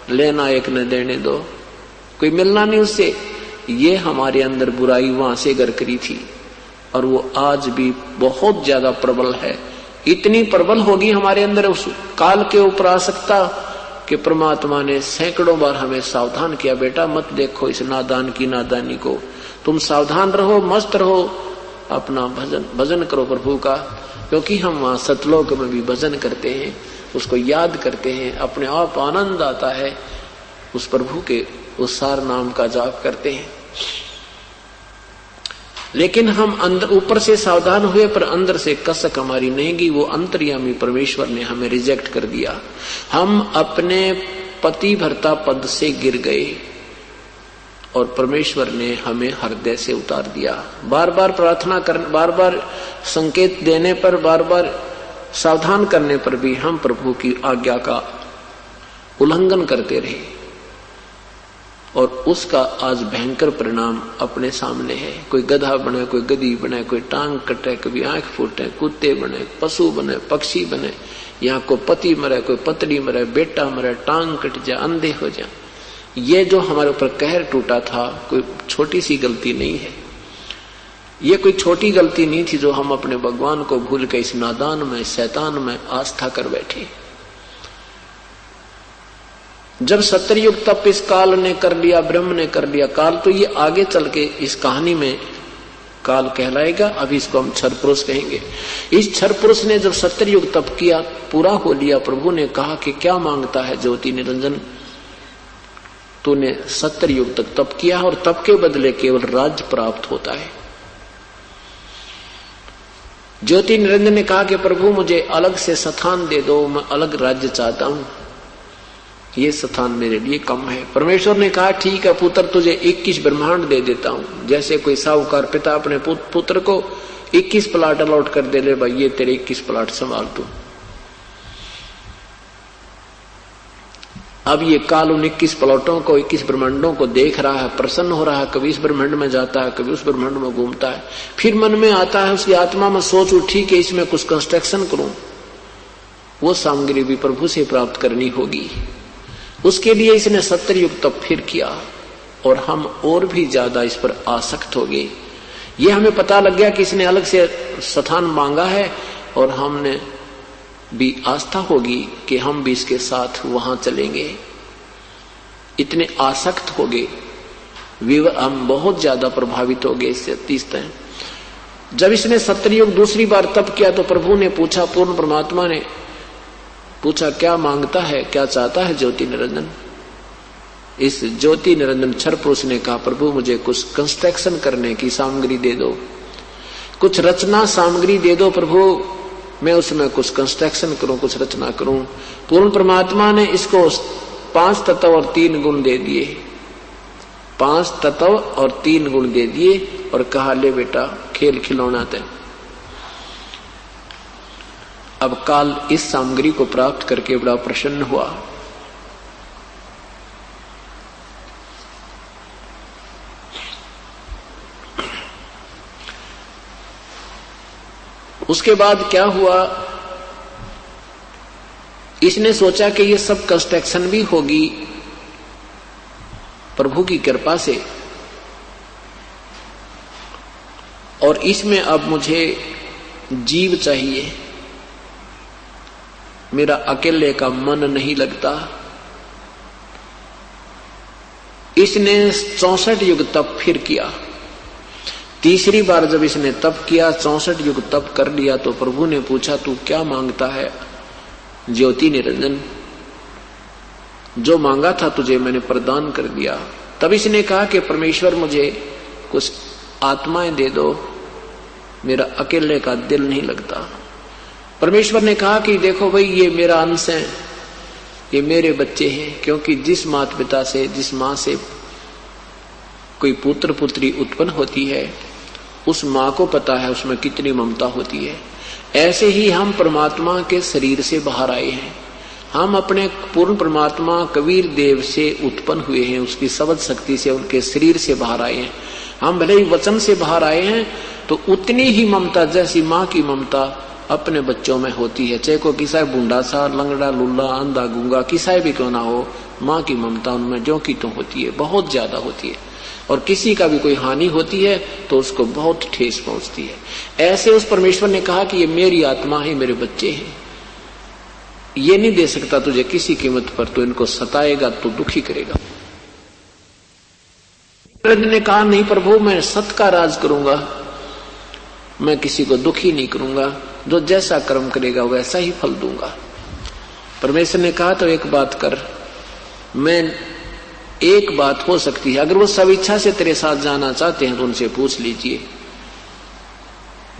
लेना एक न देने दो, कोई मिलना नहीं उससे। ये हमारे अंदर बुराई वहां से घर करी थी और वो आज भी बहुत ज्यादा प्रबल है। इतनी प्रबल होगी हमारे अंदर उस काल के ऊपर आ सकता कि परमात्मा ने सैकड़ों बार हमें सावधान किया, बेटा मत देखो इस नादान की नादानी को, तुम सावधान रहो, मस्त रहो, अपना भजन करो प्रभु का। क्योंकि हम वहां सतलोक में भी भजन करते हैं, उसको याद करते हैं, अपने आप आनंद आता है, उस प्रभु के उस सार नाम का जाप करते हैं। लेकिन हम अंदर ऊपर से सावधान हुए पर अंदर से कसक हमारी नहीं गई। वो अंतर्यामी परमेश्वर ने हमें रिजेक्ट कर दिया। हम अपने पति भर्ता पद से गिर गए और परमेश्वर ने हमें हृदय से उतार दिया। बार बार प्रार्थना कर, बार बार संकेत देने पर, बार बार सावधान करने पर भी हम प्रभु की आज्ञा का उल्लंघन करते रहे और उसका आज भयंकर परिणाम अपने सामने है। कोई गधा बने, कोई गधी बने, कोई टांग कटे, कभी आंख फूटे, कुत्ते बने, पशु बने, पक्षी बने, यहाँ कोई पति मरे, कोई पत्नी मरे, बेटा मरे, टांग कट जाए, अंधे हो जाए। ये जो हमारे ऊपर कहर टूटा था, कोई छोटी सी गलती नहीं है। ये कोई छोटी गलती नहीं थी जो हम अपने भगवान को भूल के इस नादान में, शैतान में आस्था कर बैठे। जब सत्ययुग तप इस काल ने कर लिया, ब्रह्म ने कर लिया, काल तो ये आगे चल के इस कहानी में काल कहलाएगा। अभी इसको हम क्षर पुरुष कहेंगे। इस क्षर पुरुष ने जब सत्ययुग तप किया, पूरा हो लिया, प्रभु ने कहा कि क्या मांगता है ज्योति निरंजन, तूने सत्ययुग तक तप किया और तप के बदले केवल राज्य प्राप्त होता है। ज्योति निरंजन ने कहा कि प्रभु मुझे अलग से स्थान दे दो, मैं अलग राज्य चाहता हूं, ये स्थान मेरे लिए कम है। परमेश्वर ने कहा ठीक है पुत्र, तुझे 21 ब्रह्मांड दे देता हूं। जैसे कोई साहूकार पिता अपने पुत्र को 21 प्लाट अलॉट कर दे, ले भाई ये तेरे 21 प्लाट संभाल तू। अब ये काल उन 21 प्लॉटों को, 21 ब्रह्मांडों को देख रहा है, प्रसन्न हो रहा है। कभी इस ब्रह्मांड में जाता है, कभी उस ब्रह्मांड में घूमता है। फिर मन में आता है, उसकी आत्मा में सोच उठी कि इसमें कुछ कंस्ट्रक्शन करूं। वो सामग्री भी प्रभु से प्राप्त करनी होगी। उसके लिए इसने सत्ययुग तप फिर किया और हम और भी ज्यादा इस पर आसक्त हो गए। ये हमें पता लग गया कि इसने अलग से स्थान मांगा है और हमने भी आस्था होगी कि हम भी इसके साथ वहां चलेंगे। इतने आसक्त हो गए, हम बहुत ज्यादा प्रभावित हो गए इससे। तीस तय जब इसने सत्ययुग दूसरी बार तप किया तो प्रभु ने पूछा, पूर्ण परमात्मा ने पूछा क्या मांगता है, क्या चाहता है ज्योति निरंजन। इस ज्योति निरंजन क्षर पुरुष ने कहा प्रभु मुझे कुछ कंस्ट्रक्शन करने की सामग्री दे दो, कुछ रचना सामग्री दे दो प्रभु, मैं उसमें कुछ कंस्ट्रक्शन करूं, कुछ रचना करूं। पूर्ण परमात्मा ने इसको 5 तत्व और 3 गुण दे दिए। 5 तत्व और 3 गुण दे दिए और कहा ले बेटा खेल खिलौना दे। अब काल इस सामग्री को प्राप्त करके बड़ा प्रसन्न हुआ। उसके बाद क्या हुआ, इसने सोचा कि ये सब कंस्ट्रक्शन भी होगी प्रभु की कृपा से और इसमें अब मुझे जीव चाहिए, मेरा अकेले का मन नहीं लगता। इसने 64 युग तप फिर किया। तीसरी बार जब इसने तप किया, 64 युग तप कर लिया तो प्रभु ने पूछा तू क्या मांगता है ज्योति निरंजन, जो मांगा था तुझे मैंने प्रदान कर दिया। तब इसने कहा कि परमेश्वर मुझे कुछ आत्माएं दे दो, मेरा अकेले का दिल नहीं लगता। परमेश्वर ने कहा कि देखो भाई ये मेरा अंश है, ये मेरे बच्चे हैं, क्योंकि जिस माता पिता से, जिस माँ से कोई पुत्र पुत्री उत्पन्न होती है उस माँ को पता है उसमें कितनी ममता होती है। ऐसे ही हम परमात्मा के शरीर से बाहर आए हैं, हम अपने पूर्ण परमात्मा कबीर देव से उत्पन्न हुए हैं, उसकी शब्द शक्ति से, उनके शरीर से बाहर आए हैं। हम भले ही वचन से बाहर आए हैं तो उतनी ही ममता जैसी माँ की ममता अपने बच्चों में होती है, चाहे कोई किसा बूढ़ा सा, लंगड़ा, लुल्ला, अंधा, गूंगा, किसा भी क्यों ना हो, माँ की ममता उनमें जो की तो होती है, बहुत ज्यादा होती है। और किसी का भी कोई हानि होती है तो उसको बहुत ठेस पहुंचती है। ऐसे उस परमेश्वर ने कहा कि ये मेरी आत्मा है, मेरे बच्चे हैं, ये नहीं दे सकता तुझे किसी कीमत पर, तो इनको सताएगा तो दुखी करेगा। ने कहा नहीं प्रभु, मैं सत का राज करूंगा, मैं किसी को दुखी नहीं करूंगा, जो जैसा कर्म करेगा वैसा ही फल दूंगा। परमेश्वर ने कहा तो एक बात कर, मैं एक बात हो सकती है, अगर वो सब इच्छा से तेरे साथ जाना चाहते हैं तो उनसे पूछ लीजिए,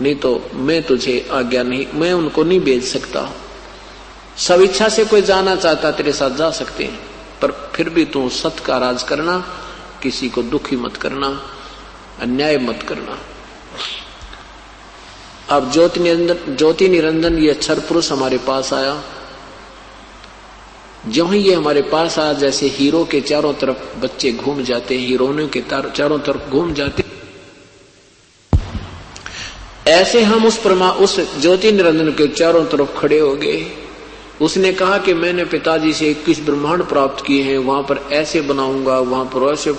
नहीं तो मैं तुझे आज्ञा नहीं, मैं उनको नहीं भेज सकता। सब इच्छा से कोई जाना चाहता तेरे साथ जा सकते हैं, पर फिर भी तू सत का राज करना, किसी को दुखी मत करना, अन्याय मत करना। अब ज्योति निरंजन ये अक्षर पुरुष हमारे पास आया। जो ही ये हमारे पास आया, जैसे हीरो के चारों तरफ बच्चे घूम जाते हैं, हीरोइनों के चारों तरफ घूम जाते, ऐसे हम उस ज्योति निरंजन के चारों तरफ खड़े हो गए। उसने कहा कि मैंने पिताजी से 21 ब्रह्मांड प्राप्त किए हैं, वहां पर ऐसे बनाऊंगा, वहां पर ऐसे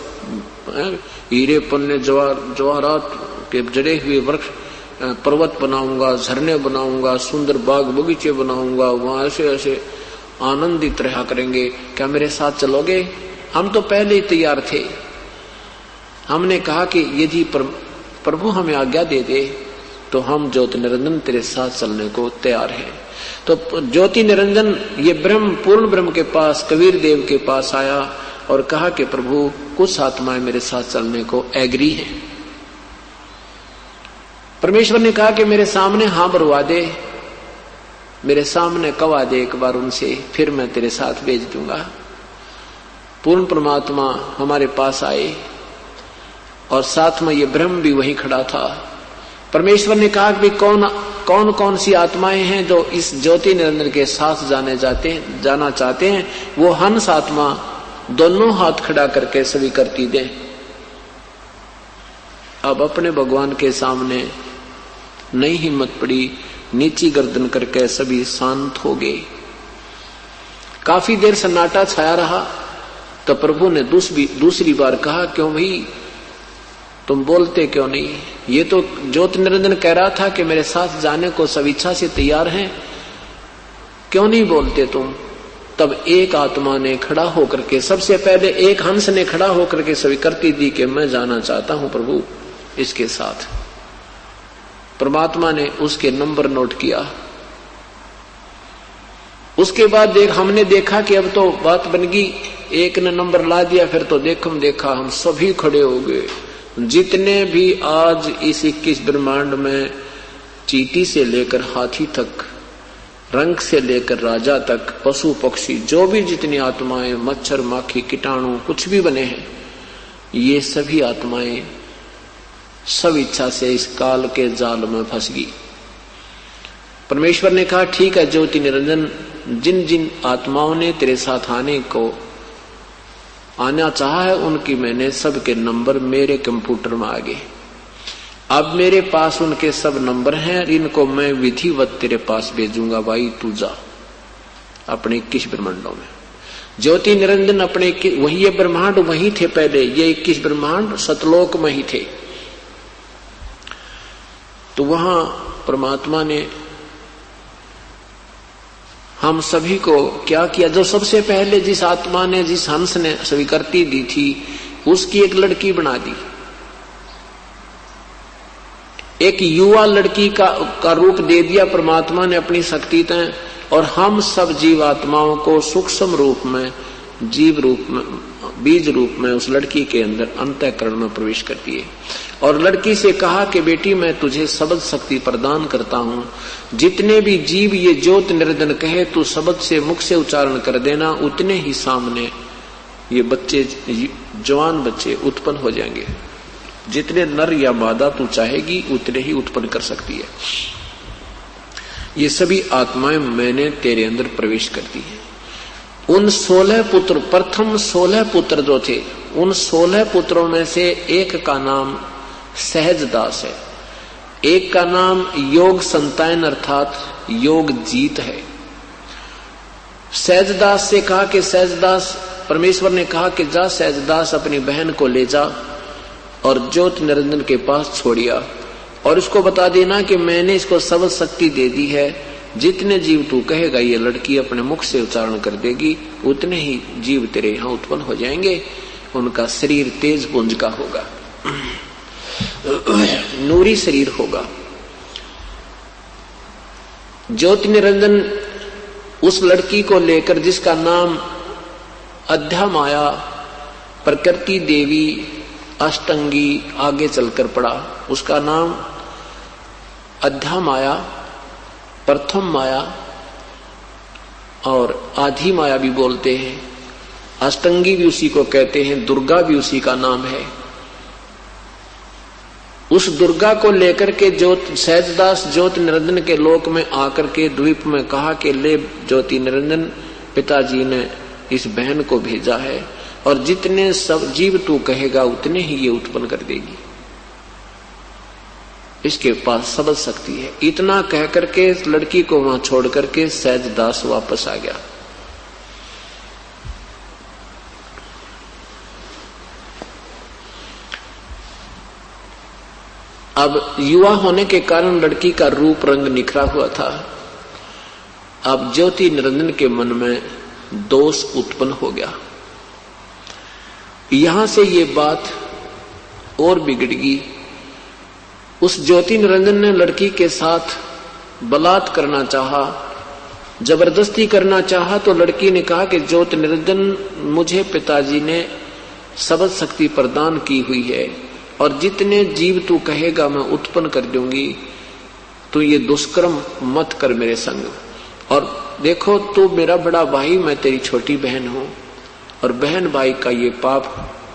हीरे पन्ने जवाहरात के जड़े हुए वृक्ष पर्वत बनाऊंगा, झरने बनाऊंगा, सुंदर बाग बगीचे बनाऊंगा, वहां ऐसे ऐसे आनंदित रहा करेंगे, क्या मेरे साथ चलोगे? हम तो पहले ही तैयार थे। हमने कहा कि यदि प्रभु हमें आज्ञा दे दे तो हम ज्योति निरंजन तेरे साथ चलने को तैयार हैं। तो ज्योति निरंजन ये ब्रह्म, पूर्ण ब्रह्म के पास, कबीर देव के पास आया और कहा कि प्रभु कुछ आत्माएं मेरे साथ चलने को एग्री हैं। परमेश्वर ने कहा कि मेरे सामने हाँ भरवा दे, मेरे सामने कवा दे एक बार उनसे, फिर मैं तेरे साथ भेज दूंगा। पूर्ण परमात्मा हमारे पास आए और साथ में ये ब्रह्म भी वहीं खड़ा था। परमेश्वर ने कहा कि कौन कौन सी आत्माएं हैं जो इस ज्योति निरंजन के साथ जाना चाहते हैं, वो हंस आत्मा दोनों हाथ खड़ा करके सभी करती दें। अब अपने भगवान के सामने नहीं हिम्मत पड़ी, नीची गर्दन करके सभी शांत हो गए। काफी देर सन्नाटा छाया रहा, तो प्रभु ने दूसरी बार कहा, क्यों भाई तुम बोलते क्यों नहीं? ये तो ज्योति निरंजन कह रहा था कि मेरे साथ जाने को सब इच्छा से तैयार हैं, क्यों नहीं बोलते तुम? तब एक आत्मा ने खड़ा होकर के, सबसे पहले एक हंस ने खड़ा होकर के स्वीकृति दी कि मैं जाना चाहता हूं प्रभु इसके साथ। परमात्मा ने उसके नंबर नोट किया। उसके बाद हमने देखा कि अब तो बात बन गई, एक ने नंबर ला दिया, फिर तो देखा हम सभी खड़े हो गए। जितने भी आज इस 21 ब्रह्मांड में चींटी से लेकर हाथी तक, रंग से लेकर राजा तक, पशु पक्षी, जो भी जितनी आत्माएं, मच्छर माखी कीटाणु कुछ भी बने हैं, ये सभी आत्माएं सब इच्छा से इस काल के जाल में फंस गई। परमेश्वर ने कहा ठीक है ज्योति निरंजन, जिन जिन आत्माओं ने तेरे साथ आना चाहा है उनकी मैंने सबके नंबर मेरे कंप्यूटर में आ गए। अब मेरे पास उनके सब नंबर हैं, इनको मैं विधिवत तेरे पास भेजूंगा। भाई तू जा अपने 21 ब्रह्मांडों में। ज्योति निरंजन अपने वही ये ब्रह्मांड वही थे पहले, ये 21 ब्रह्मांड सतलोक में ही थे। तो वहां परमात्मा ने हम सभी को क्या किया, जो सबसे पहले जिस आत्मा ने, जिस हंस ने स्वीकृति दी थी, उसकी एक लड़की बना दी, एक युवा लड़की का रूप दे दिया परमात्मा ने अपनी शक्ति तय, और हम सब जीवात्माओं को सूक्ष्म रूप में, जीव रूप में, बीज रूप में उस लड़की के अंदर अंतःकरण में प्रवेश करती है। और लड़की से कहा कि बेटी मैं तुझे शब्द शक्ति प्रदान करता हूं, जितने भी जीव ये ज्योति निरंजन कहे तू शब्द से मुख से उच्चारण कर देना, उतने ही सामने ये बच्चे, जवान बच्चे उत्पन्न हो जाएंगे। जितने नर या मादा तू चाहेगी उतने ही उत्पन्न कर सकती है। ये सभी आत्माएं मैंने तेरे अंदर प्रवेश करती है। उन 16 पुत्र, प्रथम 16 पुत्र जो थे, उन 16 पुत्रों में से एक का नाम सहजदास है। एक का नाम योग संतायन अर्थात योग जीत है। सहजदास से कहा कि सहजदास, परमेश्वर ने कहा कि जा सहजदास अपनी बहन को ले जा और ज्योति निरंजन के पास छोड़िया और इसको बता देना कि मैंने इसको सब शक्ति दे दी है, जितने जीव तू कहेगा ये लड़की अपने मुख से उच्चारण कर देगी, उतने ही जीव तेरे यहां उत्पन्न हो जाएंगे। उनका शरीर तेज पुंज का होगा, नूरी शरीर होगा। ज्योति निरंजन उस लड़की को लेकर, जिसका नाम अध्या माया, प्रकृति देवी, अष्टंगी आगे चलकर पड़ा, उसका नाम अध्या माया, प्रथम माया और आधी माया भी बोलते हैं। अष्टंगी भी उसी को कहते हैं, दुर्गा भी उसी का नाम है। उस दुर्गा को लेकर के सहजदास ज्योति निरंजन के लोक में आकर के द्वीप में कहा कि ले ज्योति निरंजन, पिताजी ने इस बहन को भेजा है और जितने सब जीव तू कहेगा उतने ही ये उत्पन्न कर देगी, इसके पास सब शक्ति है। इतना कह करके लड़की को वहां छोड़ करके सहजदास वापस आ गया। अब युवा होने के कारण लड़की का रूप रंग निखरा हुआ था। अब ज्योति निरंजन के मन में दोष उत्पन्न हो गया। यहां से ये बात और बिगड़ गई। उस ज्योति निरंजन ने लड़की के साथ बलात् करना चाहा, जबरदस्ती करना चाहा, तो लड़की ने कहा कि ज्योति निरंजन, मुझे पिताजी ने सबद शक्ति प्रदान की हुई है और जितने जीव तू कहेगा मैं उत्पन्न कर दूंगी, तू ये दुष्कर्म मत कर मेरे संग। और देखो, तू मेरा बड़ा भाई, मैं तेरी छोटी बहन हूं और बहन भाई का ये पाप,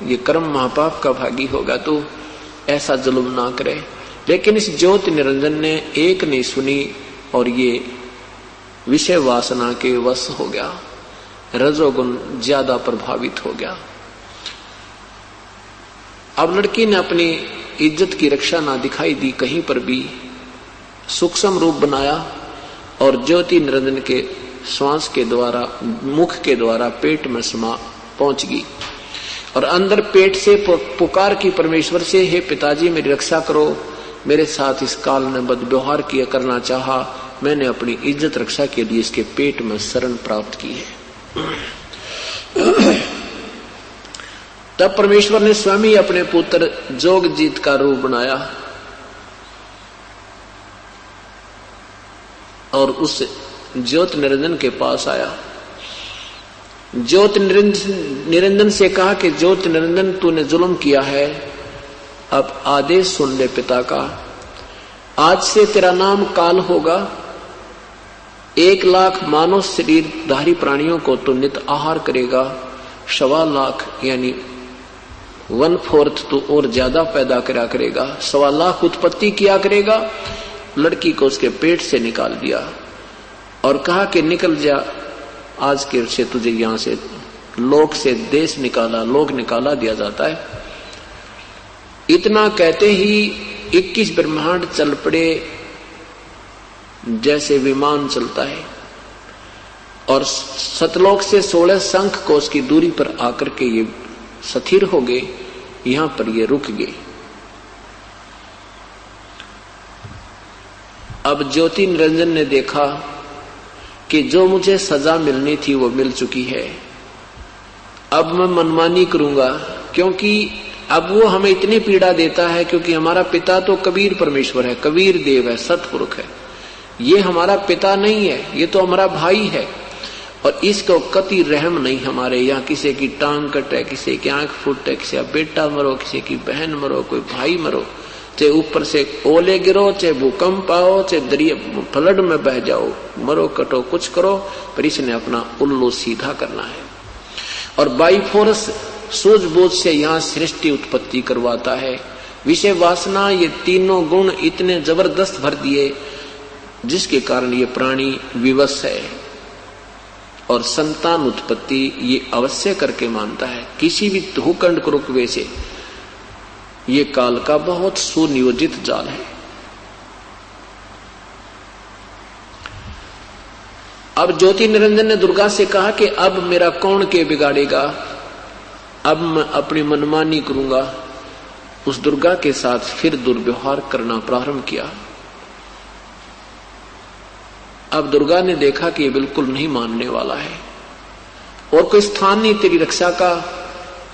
ये कर्म महापाप का भागी होगा, तू ऐसा जुल्म ना करे। लेकिन इस ज्योति निरंजन ने एक नहीं सुनी और ये विषय वासना के वश हो गया, रजोगुण ज्यादा प्रभावित हो गया। अब लड़की ने अपनी इज्जत की रक्षा ना दिखाई दी, कहीं पर भी सूक्ष्म रूप बनाया और ज्योति निरंजन के श्वास के द्वारा, मुख के द्वारा पेट में समा पहुंच गई और अंदर पेट से पुकार की परमेश्वर से, हे पिताजी मेरी रक्षा करो, मेरे साथ इस काल ने बदव्यवहार किया करना चाहा, मैंने अपनी इज्जत रक्षा के लिए इसके पेट में शरण प्राप्त की है। तब परमेश्वर ने स्वयं ही अपने पुत्र जोगजीत का रूप बनाया और उस ज्योति निरंजन के पास आया। ज्योति निरंजन से कहा कि ज्योति निरंजन, तूने जुल्म किया है, अब आदेश सुन ले पिता का। आज से तेरा नाम काल होगा। 1 लाख मानव शरीरधारी प्राणियों को तू नित आहार करेगा। 1.25 लाख यानी 1/4 तो और ज्यादा पैदा करेगा। 1.25 लाख उत्पत्ति किया करेगा। लड़की को उसके पेट से निकाल दिया और कहा कि निकल जा, आज के से तुझे यहां से लोक से देश निकाला, लोक निकाला दिया जाता है। इतना कहते ही 21 ब्रह्मांड चल पड़े जैसे विमान चलता है और सतलोक से 16 शंख कोष की दूरी पर आकर के ये स्थिर हो गए, यहां पर ये रुक गए। अब ज्योति निरंजन ने देखा कि जो मुझे सजा मिलनी थी वो मिल चुकी है, अब मैं मनमानी करूंगा, क्योंकि अब वो हमें इतनी पीड़ा देता है, क्योंकि हमारा पिता तो कबीर परमेश्वर है, कबीर देव है, सतपुरुष है। ये हमारा पिता नहीं है, ये तो हमारा भाई है और इसको कति रहम नहीं हमारे यहाँ। किसी की टांग कटे, किसी की आंख फूटे, किसी का बेटा मरो, किसी की बहन मरो, कोई भाई मरो, चाहे ऊपर से ओले गिरो, चाहे भूकंप आओ, चाहे दरिया फ्लड में बह जाओ, मरो कटो कुछ करो, पर इसने अपना उल्लू सीधा करना है और बाई फोर्स सूझबूझ से यहाँ सृष्टि उत्पत्ति करवाता है। विषय वासना, ये तीनों गुण इतने जबरदस्त भर दिए जिसके कारण ये प्राणी विवश है और संतान उत्पत्ति ये अवश्य करके मानता है। किसी भी हुकंड रुकवे से ये काल का बहुत सुनियोजित जाल है। अब ज्योति निरंजन ने दुर्गा से कहा कि अब मेरा कौन के बिगाड़ेगा, अब मैं अपनी मनमानी करूंगा। उस दुर्गा के साथ फिर दुर्व्यवहार करना प्रारंभ किया। अब दुर्गा ने देखा कि ये बिल्कुल नहीं मानने वाला है और कोई स्थान नहीं तेरी रक्षा का,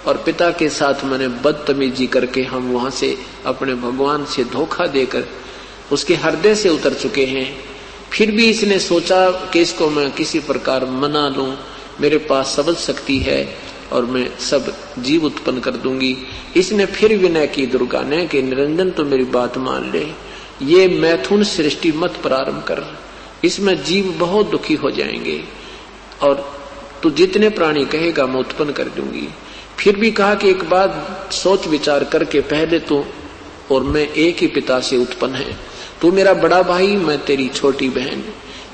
और पिता के साथ मैंने बदतमीजी करके हम वहां से अपने भगवान से धोखा देकर उसके हृदय से उतर चुके हैं। फिर भी इसने सोचा कि इसको मैं किसी प्रकार मना लूं, मेरे पास सबल शक्ति है और मैं सब जीव उत्पन्न कर दूंगी। इसने फिर विनय की दुर्गा ने कि निरंजन तो मेरी बात मान ले, ये मैथुन सृष्टि मत प्रारंभ कर, इसमें जीव बहुत दुखी हो जाएंगे और तू जितने प्राणी कहेगा मैं उत्पन्न कर दूंगी। फिर भी कहा कि एक बात सोच विचार करके, पहले तो और मैं एक ही पिता से उत्पन्न है, तू मेरा बड़ा भाई, मैं तेरी छोटी बहन।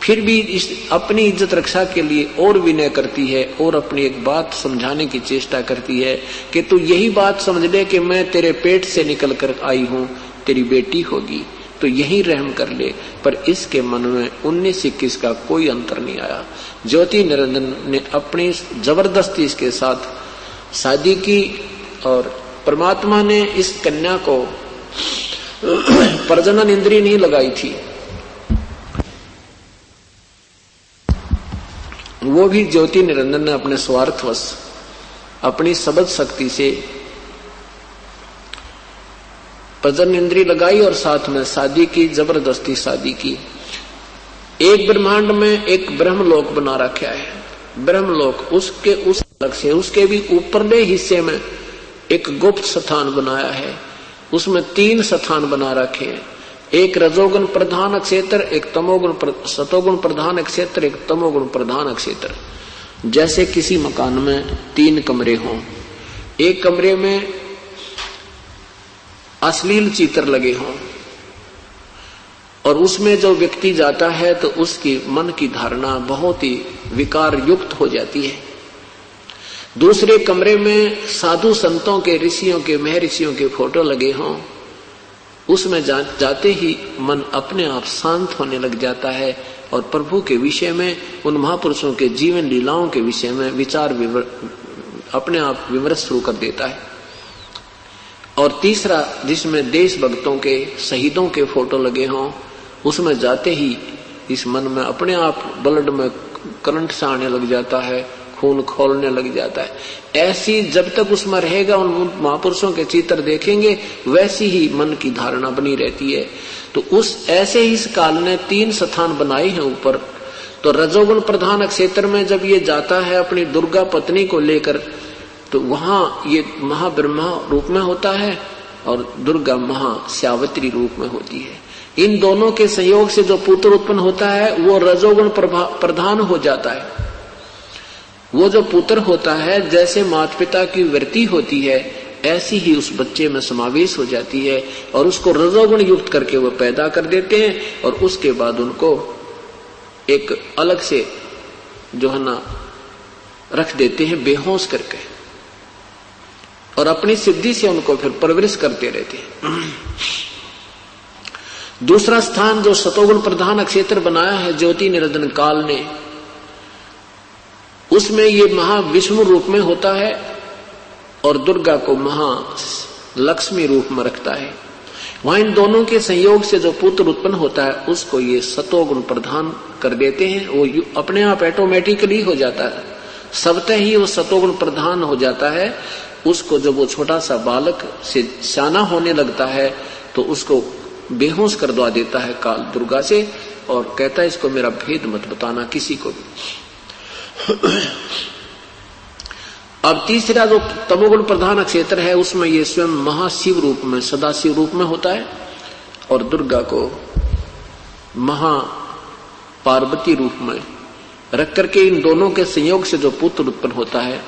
फिर भी इस अपनी इज्जत रक्षा के लिए और विनय करती है और अपनी एक बात समझाने की चेष्टा करती है कि तू यही बात समझ ले कि मैं तेरे पेट से निकल कर आई हूं, तेरी बेटी होगी, तो यही रहम कर ले। पर इसके मन में 19-21 का कोई अंतर नहीं आया। ज्योति निरंजन ने अपनी जबरदस्ती इसके साथ शादी की और परमात्मा ने इस कन्या को प्रजनन इंद्रिय नहीं लगाई थी, वो भी ज्योति निरंजन ने अपने स्वार्थवश अपनी सबद शक्ति से प्रजनन इंद्रिय लगाई और साथ में शादी की, जबरदस्ती शादी की। एक ब्रह्मांड में एक ब्रह्मलोक बना रखा है। ब्रह्मलोक उसके उस अलग से उसके भी ऊपरले हिस्से में एक गुप्त स्थान बनाया है। उसमें 3 स्थान बना रखे हैं, एक रजोगुण प्रधान क्षेत्र, एक सतोगुण प्रधान क्षेत्र, एक तमोगुण प्रधान क्षेत्र। जैसे किसी मकान में 3 कमरे हों, एक कमरे में अश्लील चित्र लगे हों और उसमें जो व्यक्ति जाता है तो उसकी मन की धारणा बहुत ही विकार युक्त हो जाती है। दूसरे कमरे में साधु संतों के, ऋषियों के, महर्षियों के फोटो लगे हों, उसमें जाते ही मन अपने आप शांत होने लग जाता है और प्रभु के विषय में, उन महापुरुषों के जीवन लीलाओं के विषय में विचार अपने आप विमर्श शुरू कर देता है। और तीसरा जिसमें देशभक्तों के, शहीदों के फोटो लगे हों, उसमें जाते ही इस मन में अपने आप ब्लड में करंट सा आने लग जाता है, खून खोलने लग जाता है। ऐसी जब तक उसमें रहेगा, उन महापुरुषों के चित्र देखेंगे, वैसी ही मन की धारणा बनी रहती है। तो उस ऐसे ही इस काल ने 3 स्थान बनाए हैं ऊपर। तो रजोगुण प्रधान क्षेत्र में जब ये जाता है अपनी दुर्गा पत्नी को लेकर, तो वहां ये महाब्रह्मा रूप में होता है और दुर्गा महाश्यावत्री रूप में होती है। इन दोनों के संयोग से जो पुत्र उत्पन्न होता है वो रजोगुण प्रधान हो जाता है। वो जो पुत्र होता है, जैसे माता पिता की वृत्ति होती है, ऐसी ही उस बच्चे में समावेश हो जाती है और उसको रजोगुण युक्त करके वो पैदा कर देते हैं और उसके बाद उनको एक अलग से जो है ना रख देते हैं बेहोश करके, और अपनी सिद्धि से उनको फिर परवरिश करते रहते हैं। दूसरा स्थान जो सतोगुण प्रधान क्षेत्र बनाया है ज्योति निरंजन काल ने, उसमें ये महाविष्णु रूप में होता है और दुर्गा को महालक्ष्मी रूप में रखता है। वहां इन दोनों के संयोग से जो पुत्र उत्पन्न होता है उसको ये सतोगुण प्रधान कर देते हैं। वो अपने आप ऑटोमेटिकली हो जाता है, सबतः ही वो सतोगुण प्रधान हो जाता है। उसको जब वो छोटा सा बालक से सियाना होने लगता है तो उसको बेहोश कर दवा देता है काल दुर्गा से और कहता है इसको मेरा भेद मत बताना किसी को भी। अब तीसरा जो तमोगुण प्रधान क्षेत्र है उसमें ये स्वयं महाशिव रूप में, सदाशिव रूप में होता है और दुर्गा को महा पार्वती रूप में रख करके इन दोनों के संयोग से जो पुत्र उत्पन्न होता है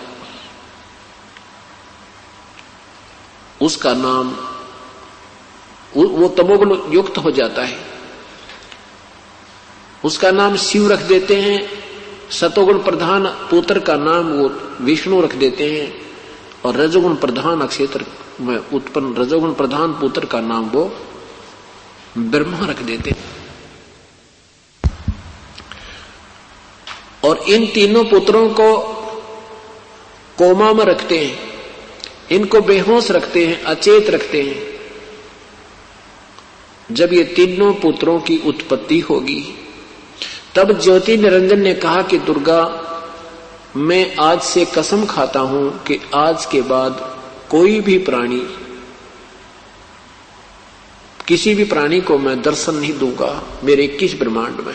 उसका नाम, वो तमोगुण युक्त हो जाता है, उसका नाम शिव रख देते हैं। सतोगुण प्रधान पुत्र का नाम वो विष्णु रख देते हैं और रजोगुण प्रधान क्षेत्र में उत्पन्न रजोगुण प्रधान पुत्र का नाम वो ब्रह्मा रख देते हैं। और इन तीनों पुत्रों को कोमा में रखते हैं, इनको बेहोश रखते हैं, अचेत रखते हैं। जब ये तीनों पुत्रों की उत्पत्ति होगी तब ज्योति निरंजन ने कहा कि दुर्गा, मैं आज से कसम खाता हूं कि आज के बाद कोई भी प्राणी, किसी भी प्राणी को मैं दर्शन नहीं दूंगा मेरे 21 ब्रह्मांड में।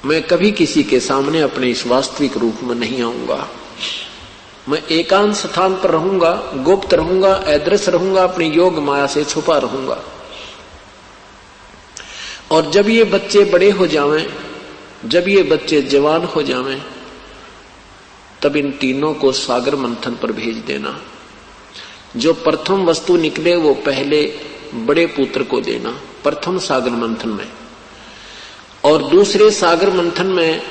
मैं कभी किसी के सामने अपने इस वास्तविक रूप में नहीं आऊंगा। मैं एकांत स्थान पर रहूंगा, गुप्त रहूंगा, अदृश्य रहूंगा, अपनी योग माया से छुपा रहूंगा। और जब ये बच्चे बड़े हो जावें, जब ये बच्चे जवान हो जावें, तब इन तीनों को सागर मंथन पर भेज देना। जो प्रथम वस्तु निकले वो पहले बड़े पुत्र को देना, प्रथम सागर मंथन में, और दूसरे सागर मंथन में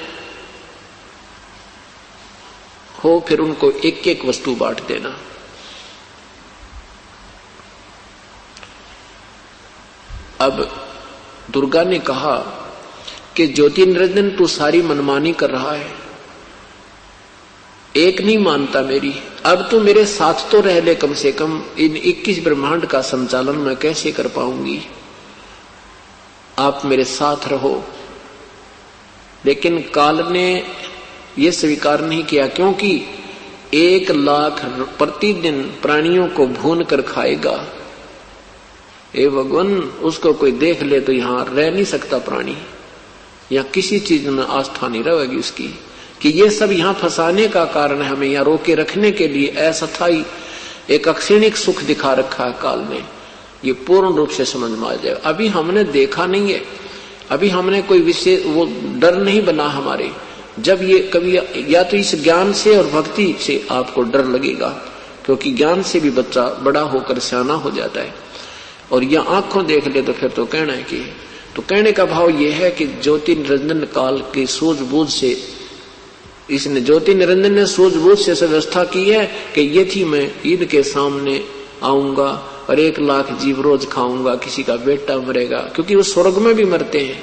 हो फिर उनको एक एक वस्तु बांट देना। अब दुर्गा ने कहा कि ज्योति निरंजन तू सारी मनमानी कर रहा है, एक नहीं मानता मेरी, अब तू मेरे साथ तो रह ले, कम से कम इन 21 ब्रह्मांड का संचालन मैं कैसे कर पाऊंगी, आप मेरे साथ रहो। लेकिन काल ने यह स्वीकार नहीं किया, क्योंकि 1 लाख प्रतिदिन प्राणियों को भून कर खाएगा। ए भगवान, उसको कोई देख ले तो यहां रह नहीं सकता प्राणी, या किसी चीज में आस्था नहीं रहेगी उसकी, कि ये सब यहां फंसाने का कारण है, हमें यहां रोके रखने के लिए अस्थायी एक अक्षणिक सुख दिखा रखा है काल ने। ये पूर्ण रूप से समझ में आ जाए। अभी हमने देखा नहीं है, अभी हमने कोई विशेष वो डर नहीं बना हमारे। जब ये कभी, या तो इस ज्ञान से और भक्ति से आपको डर लगेगा, क्योंकि ज्ञान से भी बच्चा बड़ा होकर सियाना हो जाता है, और यह आंखों देख ले तो फिर तो कहना है कि, तो कहने का भाव यह है कि ज्योति निरंजन काल की सूझबूझ से, इसने ज्योति निरंजन ने सूझबूझ से व्यवस्था की है कि ये थी मैं इनके सामने आऊंगा और 1 लाख जीव रोज खाऊंगा, किसी का बेटा मरेगा, क्योंकि वो स्वर्ग में भी मरते हैं,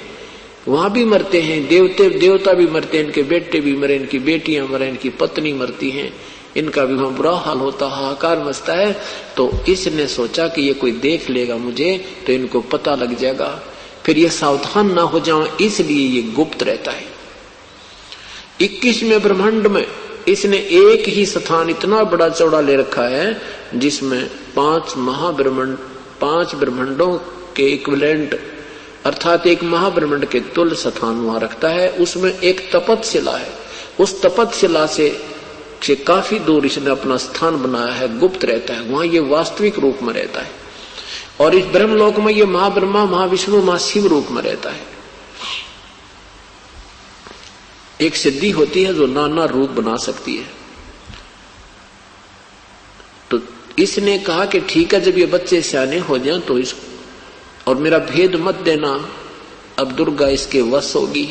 वहां भी मरते हैं, देवता भी मरते हैं, इनके बेटे भी मरे, इनकी बेटियां मरे, इनकी पत्नी मरती हैं, इनका भी वहां बुरा हाल होता, हाहाकार मचता है। तो इसने सोचा कि ये कोई देख लेगा मुझे तो इनको पता लग जाएगा, फिर ये सावधान ना हो जाऊं, इसलिए ये गुप्त रहता है। 21वें ब्रह्मांड में इसने एक ही स्थान इतना बड़ा चौड़ा ले रखा है, जिसमें 5 महाब्रह्मांड, 5 ब्रह्मांडों के इक्विवेलेंट, अर्थात एक महाब्रह्मांड के तुल्य स्थान वहां रखता है। उसमें एक तपतशिला है, उस तपतशिला से काफी दूर इसने अपना स्थान बनाया है, गुप्त रहता है, वहां ये वास्तविक रूप में रहता है। और इस ब्रह्मलोक में ये महाब्रह्मा, महाविष्णु, महाशिव रूप में रहता है। एक सिद्धि होती है जो नाना रूप बना सकती है। तो इसने कहा कि ठीक है, जब ये बच्चे सियाने हो जाएं तो इस, और मेरा भेद मत देना, अब दुर्गा इसके वश होगी,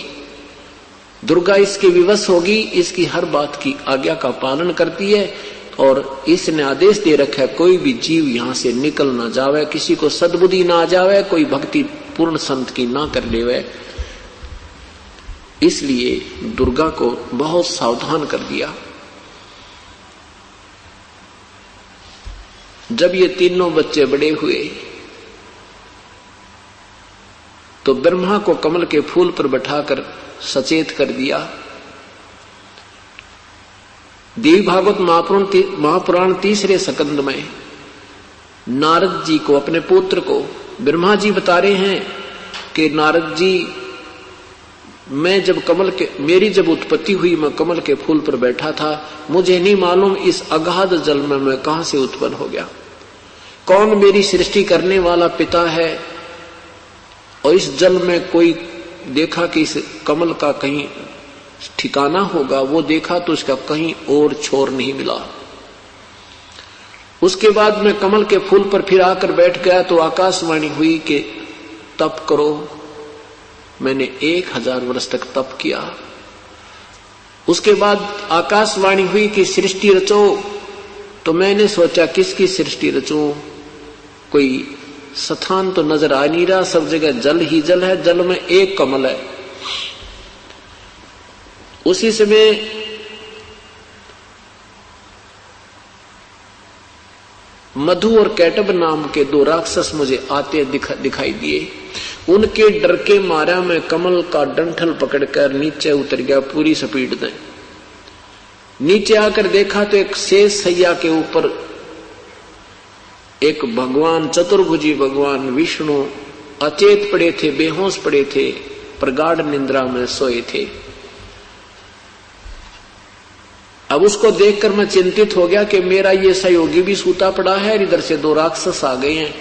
दुर्गा इसके विवश होगी, इसकी हर बात की आज्ञा का पालन करती है। और इसने आदेश दे रखा है कोई भी जीव यहां से निकल ना जावे, किसी को सद्बुद्धि ना आ जावे, कोई भक्ति पूर्ण संत की ना कर लेवे। इसलिए दुर्गा को बहुत सावधान कर दिया। जब ये तीनों बच्चे बड़े हुए तो ब्रह्मा को कमल के फूल पर बैठाकर सचेत कर दिया। देवी भागवत महापुराण 3रे स्कंद में नारद जी को, अपने पुत्र को, ब्रह्मा जी बता रहे हैं कि नारद जी, मैं जब मेरी जब उत्पत्ति हुई, मैं कमल के फूल पर बैठा था, मुझे नहीं मालूम इस अगाध जल में मैं कहां से उत्पन्न हो गया, कौन मेरी सृष्टि करने वाला पिता है। और इस जल में कोई देखा कि इस कमल का कहीं ठिकाना होगा, वो देखा तो इसका कहीं और छोर नहीं मिला। उसके बाद मैं कमल के फूल पर फिर आकर बैठ गया तो आकाशवाणी हुई कि तप करो। मैंने 1000 वर्ष तक तप किया। उसके बाद आकाशवाणी हुई कि सृष्टि रचो, तो मैंने सोचा किसकी सृष्टि रचूं, कोई स्थान तो नजर आ नहीं रहा, सब जगह जल ही जल है, जल में एक कमल है। उसी समय मधु और कैटब नाम के दो राक्षस मुझे आते दिखाई दिए। उनके डर के मारा मैं कमल का डंठल पकड़कर नीचे उतर गया पूरी स्पीड में। नीचे आकर देखा तो एक शेष सैया के ऊपर एक भगवान, चतुर्भुजी भगवान विष्णु अचेत पड़े थे, बेहोश पड़े थे, प्रगाढ़ निंद्रा में सोए थे। अब उसको देखकर मैं चिंतित हो गया कि मेरा ये सहयोगी भी सूता पड़ा है और इधर से दो राक्षस आ गए हैं।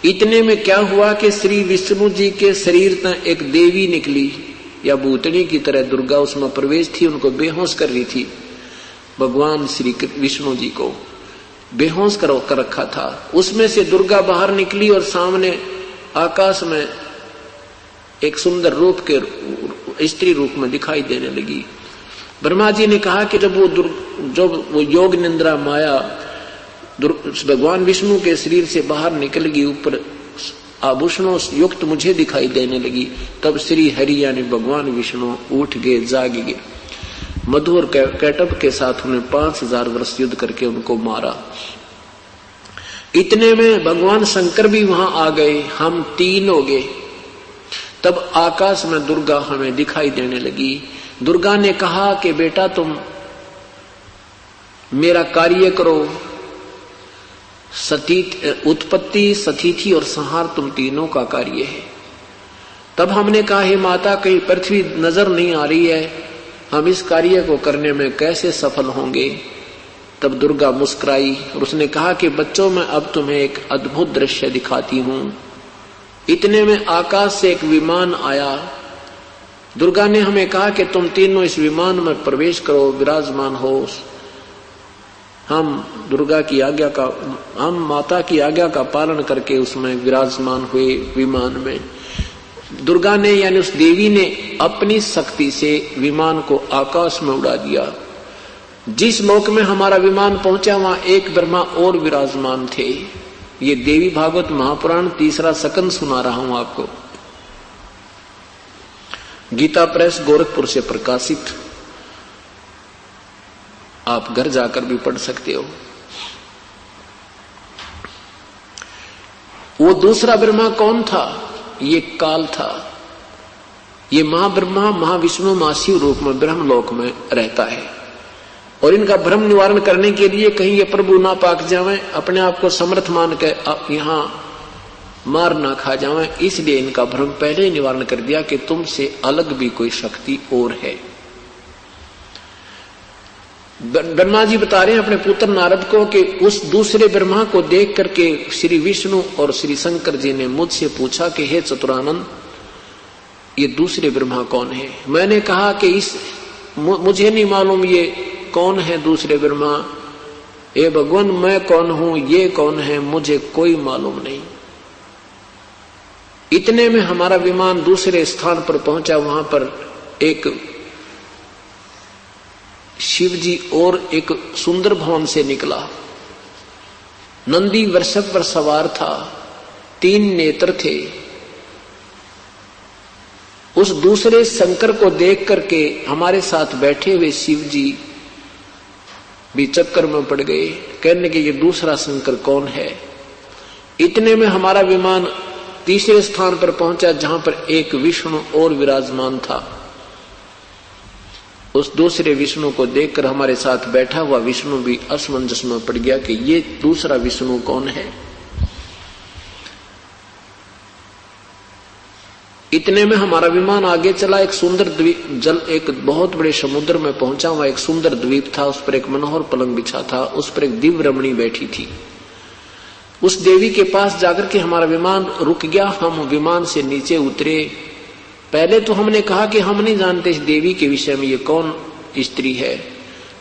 इतने में क्या हुआ कि श्री विष्णु जी के शरीर में एक देवी निकली या भूतनी की तरह, दुर्गा उसमें प्रवेश थी, उनको बेहोश कर रही थी। भगवान श्री विष्णु जी को बेहोश कर रखा था। उसमें से दुर्गा बाहर निकली और सामने आकाश में एक सुंदर रूप के स्त्री रूप में दिखाई देने लगी। ब्रह्मा जी ने कहा कि जब वो योग निंद्रा माया भगवान विष्णु के शरीर से बाहर निकल गई, ऊपर आभूषणों युक्त मुझे दिखाई देने लगी, तब श्री हरि यानी भगवान विष्णु उठ गए, जाग गए। मधु और कैटब के साथ उन्हें 5000 वर्ष युद्ध करके उनको मारा। इतने में भगवान शंकर भी वहां आ गए, हम 3 हो गए। तब आकाश में दुर्गा हमें दिखाई देने लगी। दुर्गा ने कहा कि बेटा तुम मेरा कार्य करो, उत्पत्ति, सतीथि और संहार तुम तीनों का कार्य है। तब हमने कहा हे माता, कहीं पृथ्वी नजर नहीं आ रही है, हम इस कार्य को करने में कैसे सफल होंगे। तब दुर्गा मुस्कुराई और उसने कहा कि बच्चों मैं अब तुम्हें एक अद्भुत दृश्य दिखाती हूं। इतने में आकाश से एक विमान आया। दुर्गा ने हमें कहा कि तुम तीनों इस विमान में प्रवेश करो, विराजमान हो। हम दुर्गा की आज्ञा का, हम माता की आज्ञा का पालन करके उसमें विराजमान हुए विमान में। दुर्गा ने यानी उस देवी ने अपनी शक्ति से विमान को आकाश में उड़ा दिया। जिस लोक में हमारा विमान पहुंचा वहां एक ब्रह्मा और विराजमान थे। ये देवी भागवत महापुराण 3रा सकंद सुना रहा हूं आपको। गीता प्रेस गोरखपुर से प्रकाशित, आप घर जाकर भी पढ़ सकते हो। वो दूसरा ब्रह्मा कौन था? ये काल था। ये महाब्रह्मा महाविष्णु महाशिव रूप में ब्रह्मलोक में रहता है और इनका भ्रम निवारण करने के लिए कहीं ये प्रभु ना पाक जावे, अपने आप को समर्थ मान के यहां मार ना खा जावे, इसलिए इनका भ्रम पहले ही निवारण कर दिया कि तुमसे अलग भी कोई शक्ति और है। ब्रह्मा जी बता रहे हैं अपने पुत्र नारद को कि उस दूसरे ब्रह्मा को देख करके श्री विष्णु और श्री शंकर जी ने मुझसे पूछा कि हे चतुरानंद, ये दूसरे ब्रह्मा कौन है? मैंने कहा कि मुझे नहीं मालूम ये कौन है दूसरे ब्रह्मा। हे भगवान, मैं कौन हूं, ये कौन है, मुझे कोई मालूम नहीं। इतने में हमारा विमान दूसरे स्थान पर पहुंचा। वहां पर एक शिव जी और एक सुंदर भवन से निकला। नंदी वृषभ पर सवार था, 3 नेत्र थे। उस दूसरे शंकर को देख करके हमारे साथ बैठे हुए शिव जी भी चक्कर में पड़ गए, कहने के ये दूसरा शंकर कौन है। इतने में हमारा विमान तीसरे स्थान पर पहुंचा जहां पर एक विष्णु और विराजमान था। उस दूसरे विष्णु को देखकर हमारे साथ बैठा हुआ विष्णु भी असमंजस में पड़ गया कि ये दूसरा विष्णु कौन है। इतने में हमारा विमान आगे चला। एक सुंदर द्वीप, एक बहुत बड़े समुद्र में पहुंचा। वहां एक सुंदर द्वीप था, उस पर एक मनोहर पलंग बिछा था, उस पर एक दिव्य रमणी बैठी थी। उस देवी के पास जाकर के हमारा विमान रुक गया। हम विमान से नीचे उतरे। पहले तो हमने कहा कि हम नहीं जानते इस देवी के विषय में, ये कौन स्त्री है।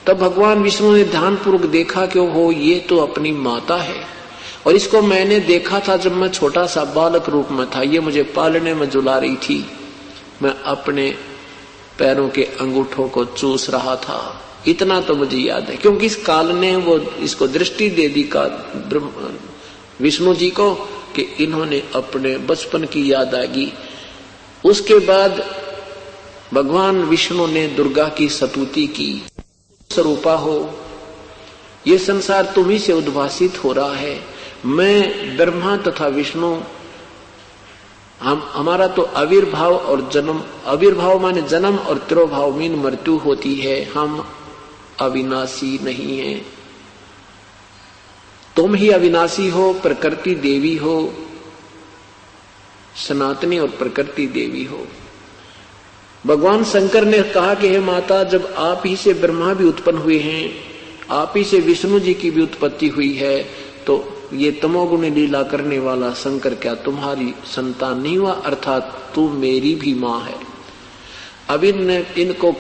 तब भगवान विष्णु ने ध्यानपूर्वक देखा कि हो ये तो अपनी माता है, और इसको मैंने देखा था जब मैं छोटा सा बालक रूप में था। ये मुझे पालने में झुला रही थी, मैं अपने पैरों के अंगूठों को चूस रहा था। इतना तो मुझे याद है, क्योंकि इस काल ने वो इसको दृष्टि दे दी का विष्णु जी को, कि इन्होंने अपने बचपन की याद आ गई। उसके बाद भगवान विष्णु ने दुर्गा की स्तुति की, स्वरूपा हो, ये संसार तुम्ही से उद्भासित हो रहा है। मैं ब्रह्मा तथा विष्णु, हमारा तो आविर्भाव और जन्म, आविर्भाव माने जन्म और तिरोभाव मीन मृत्यु होती है, हम अविनाशी नहीं है। तुम ही अविनाशी हो, प्रकृति देवी हो, सनातनी और प्रकृति देवी हो। भगवान शंकर ने कहा कि हे माता, जब आप ही से ब्रह्मा भी उत्पन्न हुए हैं, आप ही से विष्णु जी की भी उत्पत्ति हुई है, तो ये तमोगुण लीला करने वाला शंकर क्या तुम्हारी संतान नहीं हुआ? अर्थात तू मेरी भी मां है। अब इनको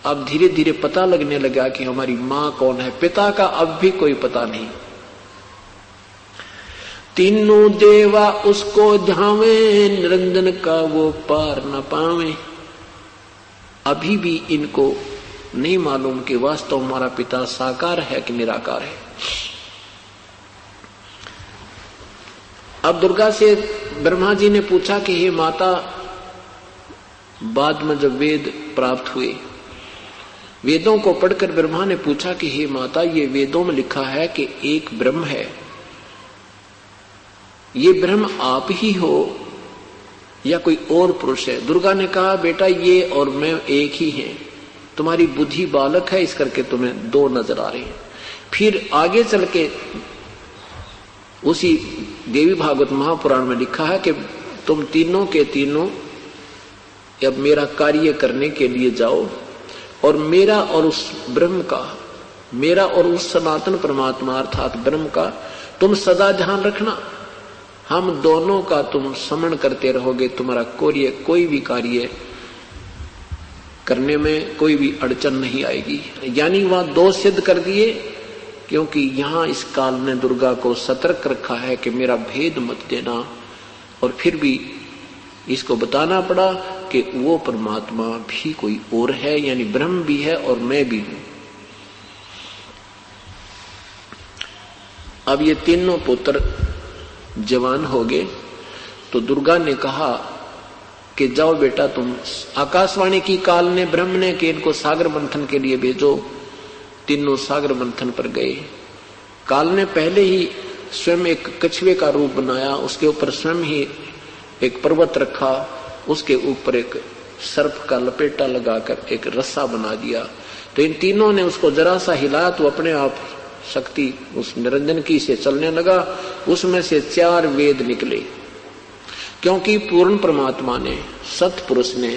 अब धीरे धीरे पता लगने लगा कि हमारी मां कौन है। पिता का अब भी कोई पता नहीं। तीनों देवा उसको ध्यावे, निरंजन का वो पार न पावे। अभी भी इनको नहीं मालूम कि वास्तव हमारा पिता साकार है कि निराकार है। अब दुर्गा से ब्रह्मा जी ने पूछा कि हे माता, बाद में जब वेद प्राप्त हुए, वेदों को पढ़कर ब्रह्मा ने पूछा कि हे माता, ये वेदों में लिखा है कि एक ब्रह्म है, ये ब्रह्म आप ही हो या कोई और पुरुष है? दुर्गा ने कहा, बेटा ये और मैं एक ही हैं, तुम्हारी बुद्धि बालक है इस करके तुम्हें दो नजर आ रहे हैं। फिर आगे चल के उसी देवी भागवत महापुराण में लिखा है कि तुम तीनों के तीनों अब मेरा कार्य करने के लिए जाओ, और मेरा और उस ब्रह्म का, मेरा और उस सनातन परमात्मा अर्थात ब्रह्म का तुम सदा ध्यान रखना। हम दोनों का तुम स्मरण करते रहोगे, तुम्हारा कोई भी कार्य करने में कोई भी अड़चन नहीं आएगी। यानी वहां दो सिद्ध कर दिए, क्योंकि यहां इस काल ने दुर्गा को सतर्क रखा है कि मेरा भेद मत देना। और फिर भी इसको बताना पड़ा कि वो परमात्मा भी कोई और है, यानी ब्रह्म भी है और मैं भी हूं। अब ये तीनों पुत्र जवान हो गए, तो दुर्गा ने कहा कि जाओ बेटा तुम, आकाशवाणी की काल ने, ब्रह्म ने कि इनको सागर मंथन के लिए भेजो। तीनों सागर मंथन पर गए। काल ने पहले ही स्वयं एक कछुए का रूप बनाया, उसके ऊपर स्वयं ही एक पर्वत रखा, उसके ऊपर एक सर्प का लपेटा लगाकर एक रस्सा बना दिया। तो इन तीनों ने उसको जरा सा हिलाया तो अपने आप शक्ति उस निरंजन की से चलने लगा। उसमें से 4 वेद निकले, क्योंकि पूर्ण परमात्मा ने, सतपुरुष ने